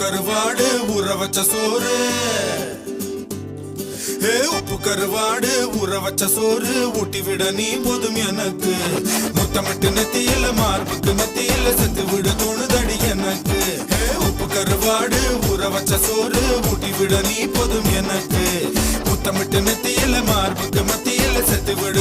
கருவாடு ஊற வச்ச சோறு உப்பு கருவாடு ஊற வச்ச சோறு ஊட்டி விட நீ போதும் எனக்கு முத்தமிட்டு நெத்தியில மார்புக்கு மத்தியில செத்து விட தோணுதடி எனக்கு உப்பு கருவாடு ஊற வச்ச சோறு ஊட்டி விட நீ போதும் எனக்கு முத்தமிட்டு நெத்தியில மார்புக்கு மத்தியில செத்து விட